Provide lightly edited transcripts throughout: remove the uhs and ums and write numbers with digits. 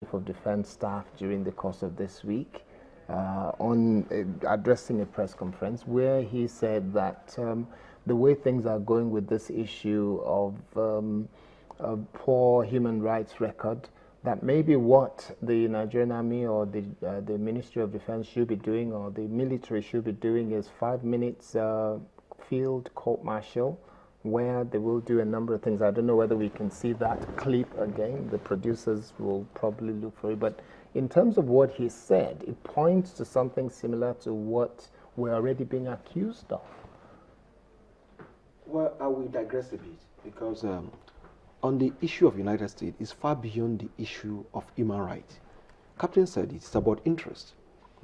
of Defense Staff during the course of this week on addressing a press conference where he said that the way things are going with this issue of a poor human rights record, that maybe what the Nigerian Army or the Ministry of Defense should be doing or the military should be doing is 5 minutes field court-martial where they will do a number of things. I don't know whether we can see that clip again. The producers will probably look for it. But in terms of what he said, it points to something similar to what we're already being accused of. Well, I will digress a bit because on the issue of United States, it's far beyond the issue of human rights. Captain said it's about interest.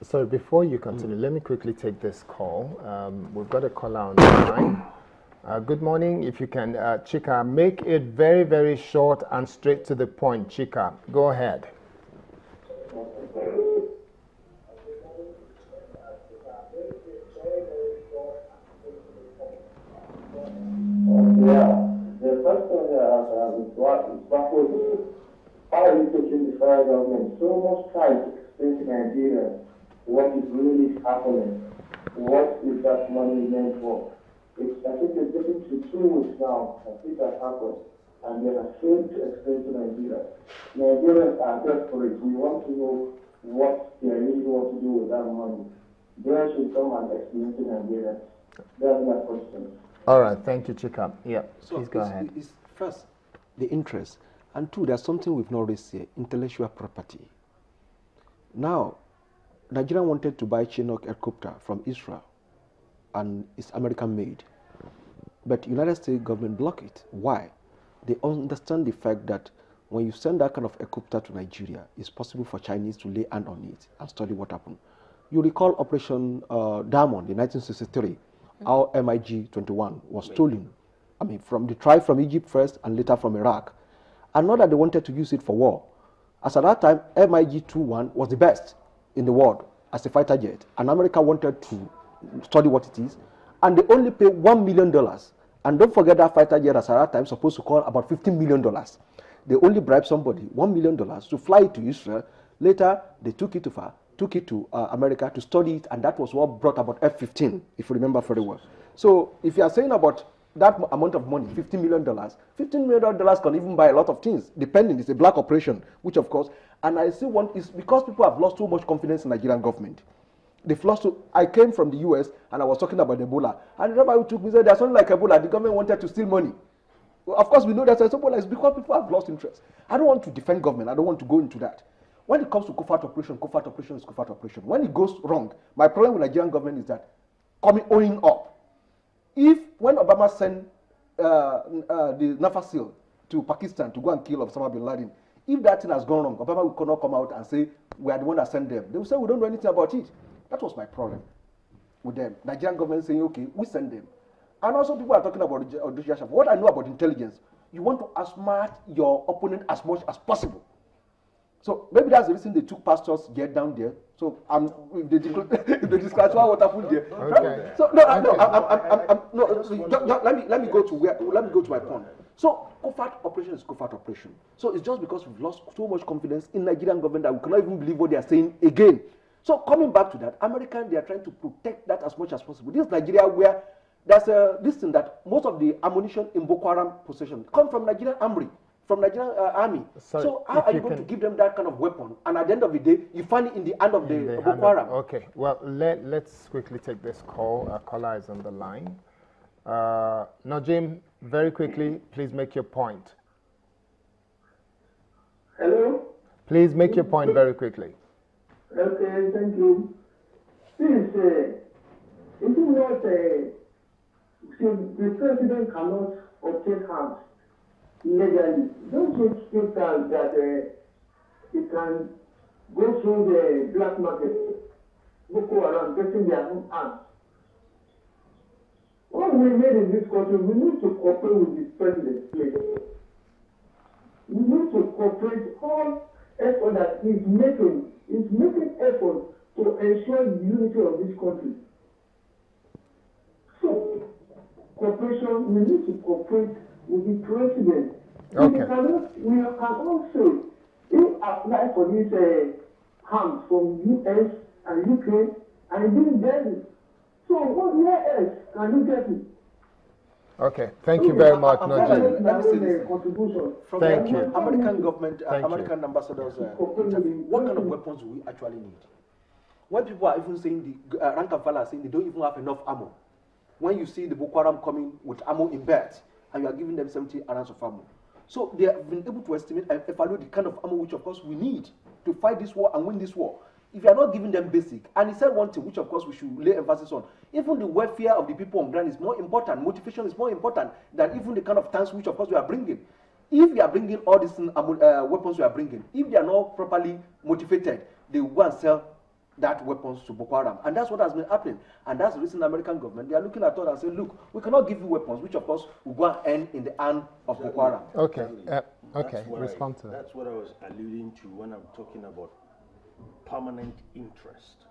Sorry, before you continue, let me quickly take this call. We've got a caller on the line. Good morning. If you can, Chika, make it very, very short and straight to the point. Chika, go ahead. Yeah, the first thing is baffled. How are you taking the federal government so much time to explain to Nigeria what is really happening? What is that money meant for? I think it's getting to 2 weeks now that this has happened, and they are afraid to explain to Nigeria. Nigerians are desperate. We want to know what they really want to do with that money. They should come and explain to Nigeria. That's my question. All right, thank you, Chika. Yeah, So please go ahead. It's first, the interest, and two, there's something we've not raised here, intellectual property. Now, Nigeria wanted to buy Chinook helicopter from Israel, and it's American-made. But United States government blocked it. Why? They understand the fact that when you send that kind of helicopter to Nigeria, it's possible for Chinese to lay hand on it and study what happened. You recall Operation Diamond in 1963, how MiG-21 was stolen. I mean, from the tribe from Egypt first and later from Iraq. And not that they wanted to use it for war. As at that time, MiG-21 was the best in the world as a fighter jet. And America wanted to study what it is. And they only paid $1 million. And don't forget that fighter jet as at that time supposed to cost about $15 million. They only bribed somebody $1 million to fly it to Israel. Later, they took it to America to study it, and that was what brought about F-15, if you remember very well. So if you are saying about that amount of money, $15 million, $15 million can even buy a lot of things, depending. It's a black operation, which of course, and I still want, is because people have lost too much confidence in the Nigerian government. They've lost to, I came from the US and I was talking about Ebola, and the rabbi who took me said there's something like Ebola, the government wanted to steal money. Well, of course we know that Ebola is because people have lost interest. I don't want to defend government, I don't want to go into that. When it comes to covert operation is covert operation. When it goes wrong, my problem with Nigerian government is that owning up. If when Obama sent the Nafa SEAL to Pakistan to go and kill Osama bin Laden, if that thing has gone wrong, Obama will not come out and say we are the one that sent them. They will say we don't know anything about it. That was my problem with them. Nigerian government saying okay, we send them. And also people are talking about what I know about intelligence. You want to outsmart your opponent as much as possible. So maybe that's the reason they took pastors get down there. So if they disclassify what happened there. Okay. So let me go to my point. So covert operation is covert operation. So it's just because we've lost so much confidence in Nigerian government that we cannot even believe what they are saying again. So coming back to that, Americans, they are trying to protect that as much as possible. This is Nigeria where there's this thing that most of the ammunition in Boko Haram possession come from Nigerian Army. From Nigerian Army. Sorry, so how are you going to give them that kind of weapon? And at the end of the day, you find it in the hand of the Boko Haram. Okay, well, let's quickly take this call. A caller is on the line. Najim, very quickly, please make your point. Hello? Please make your point very quickly. Okay, thank you. Please, it is not the president cannot obtain arms legally. Don't you think that it can go through the black market, Boko Haram getting their own arms? What we made in this country, we need to cooperate with the president, please. We need to cooperate all effort that he's making effort to ensure the unity of this country. So, cooperation, we need to cooperate with the president. Okay. We can also, if as applied for these arms from US and UK, and he didn't get it. So where else can you get it? Okay, thank you very much, Najib. Let me say this. From Thank the you. American government, Thank you. American ambassadors, interview, what kind of weapons do we actually need? When people are even saying, the rank and file are saying they don't even have enough ammo. When you see the Boko Haram coming with ammo in bed, and you are giving them 70 rounds of ammo. So they have been able to estimate and evaluate the kind of ammo which, of course, we need to fight this war and win this war. If you are not giving them basic, and he said one thing, which of course we should lay emphasis on, even the welfare of the people on ground is more important, motivation is more important than even the kind of tanks which of course we are bringing. If we are bringing all these weapons we are bringing, if they are not properly motivated, they will go and sell that weapons to Boko Haram. And that's what has been happening. And that's the reason the American government, they are looking at us and saying, look, we cannot give you weapons, which of course will go and end in the hand of Boko Haram. Okay, okay, respond to that. That's what I was alluding to when I'm talking about permanent interest.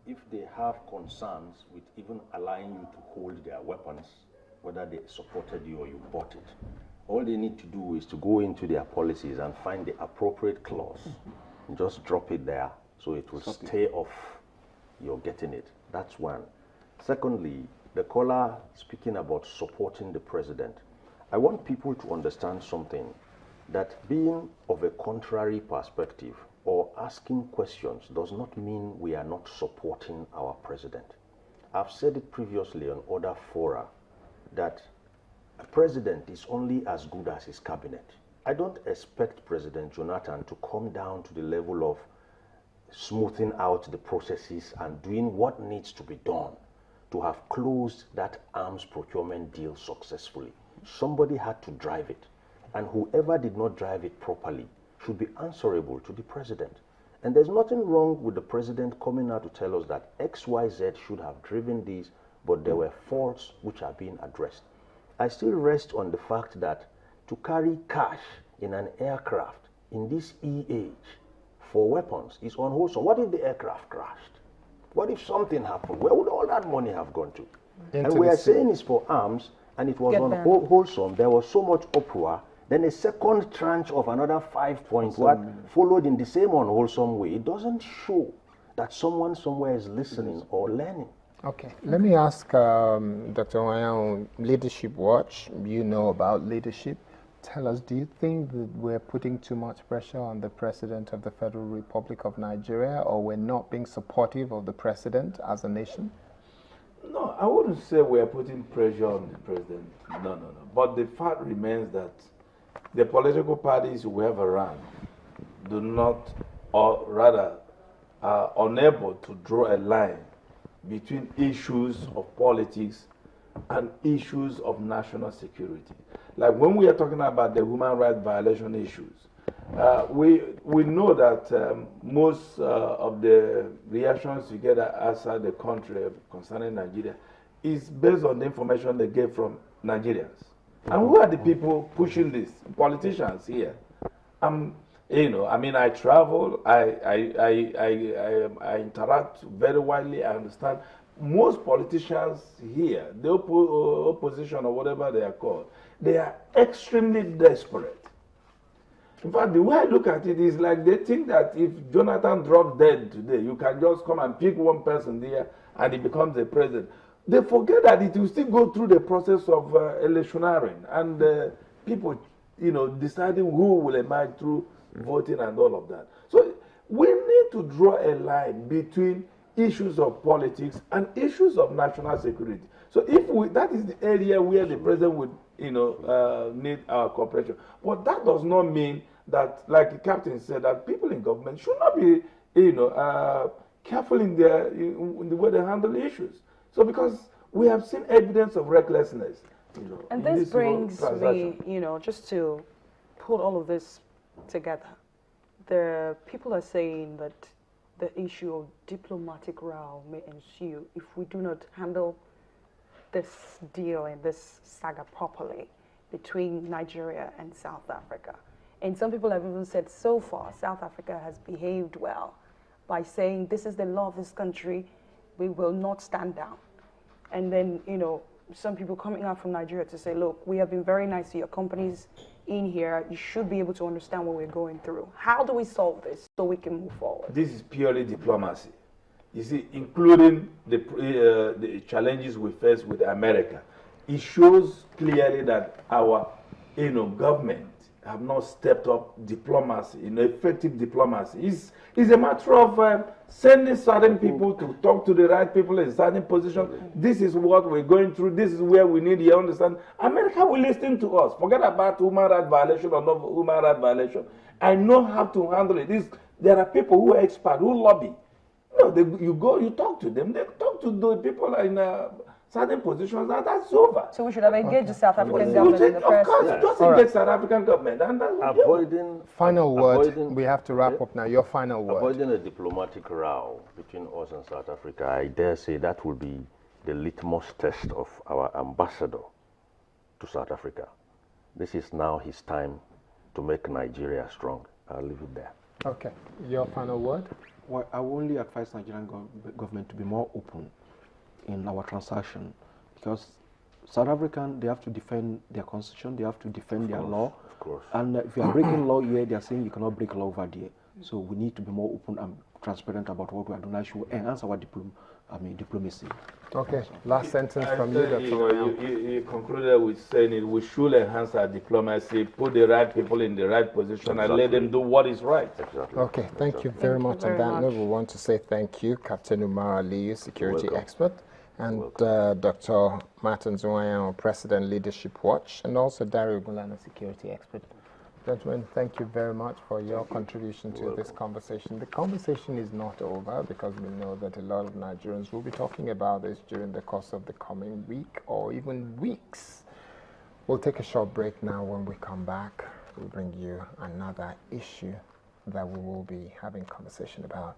If they have concerns with even allowing you to hold their weapons, whether they supported you or you bought it, all they need to do is to go into their policies and find the appropriate clause and just drop it there so it will stay off your getting it. That's one. Secondly, the caller speaking about supporting the president. I want people to understand something, that being of a contrary perspective or asking questions does not mean we are not supporting our president. I've said it previously on other fora that a president is only as good as his cabinet. I don't expect President Jonathan to come down to the level of smoothing out the processes and doing what needs to be done to have closed that arms procurement deal successfully. Somebody had to drive it, and whoever did not drive it properly should be answerable to the president. And there's nothing wrong with the president coming out to tell us that XYZ should have driven these, but there were faults which are being addressed. I still rest on the fact that to carry cash in an aircraft in this age for weapons is unwholesome. What if the aircraft crashed? What if something happened? Where would all that money have gone to? And we are saying it's for arms, and it was unwholesome. There was so much uproar. Then a second tranche of another 5.1 followed in the same unwholesome way. It doesn't show that someone somewhere is listening or learning. Okay, let me ask Dr. Wanyao, Leadership Watch, you know about leadership. Tell us, do you think that we're putting too much pressure on the President of the Federal Republic of Nigeria, or we're not being supportive of the President as a nation? No, I wouldn't say we're putting pressure on the President. No. But the fact remains that the political parties we have around do not, or rather are unable to draw a line between issues of politics and issues of national security. Like when we are talking about the human rights violation issues, we know that most of the reactions you get outside the country concerning Nigeria is based on the information they get from Nigerians. And who are the people pushing this? Politicians here. You know, I mean, I travel, I interact very widely. I understand most politicians here, the opposition or whatever they are called, they are extremely desperate. In fact, the way I look at it is like they think that if Jonathan drops dead today, you can just come and pick one person there and he becomes the president. They forget that it will still go through the process of electioneering and people, you know, deciding who will emerge through voting and all of that. So we need to draw a line between issues of politics and issues of national security. So if that is the area where the president would, you know, need our cooperation. But that does not mean that, like the captain said, that people in government should not be, you know, careful in the way they handle issues. So because we have seen evidence of recklessness, you know, and this brings me, you know, just to put all of this together. The people are saying that the issue of diplomatic row may ensue if we do not handle this deal and this saga properly between Nigeria and South Africa. And some people have even said so far South Africa has behaved well by saying this is the law of this country, we will not stand down. And then, you know, some people coming out from Nigeria to say, look, we have been very nice to your companies in here, you should be able to understand what we're going through. How do we solve this so we can move forward? This is purely diplomacy. You see, including the challenges we face with America. It shows clearly that our government have not stepped up diplomacy, effective diplomacy. It's a matter of sending certain people to talk to the right people in certain positions. This is what we're going through. This is where we need you understand. America will listen to us. Forget about human rights violation or not human rights violation. I know how to handle it. There are people who are experts, who lobby. You talk to them. They talk to the people in certain positions, and that's over. So we should have engaged the South African government in the first place. Of course, just engage South African government. And final word. We have to wrap up now. Your final word. Avoiding a diplomatic row between us and South Africa, I dare say that will be the litmus test of our ambassador to South Africa. This is now his time to make Nigeria strong. I'll leave it there. Okay. Your final word? Well, I will only advise Nigerian government to be more open in our transaction, because South African, they have to defend their constitution, they have to defend their law. Of course. And if you are breaking law here, they are saying you cannot break law over there. So we need to be more open and transparent about what we are doing. I should enhance our diplomacy. Okay, last sentence from you, Dr. You concluded with saying it, we should enhance our diplomacy, put the right people in the right position, and let them do what is right. Exactly. Okay, thank you very much. On that note, we want to say thank you, Captain Umar Aliyu, security expert, and Dr. Martin Zuwayan, President Leadership Watch, and also Dario Gulana, security expert. Gentlemen, thank you very much for your contribution to this conversation. The conversation is not over, because we know that a lot of Nigerians will be talking about this during the course of the coming week or even weeks. We'll take a short break now. When we come back, we'll bring you another issue that we will be having conversation about.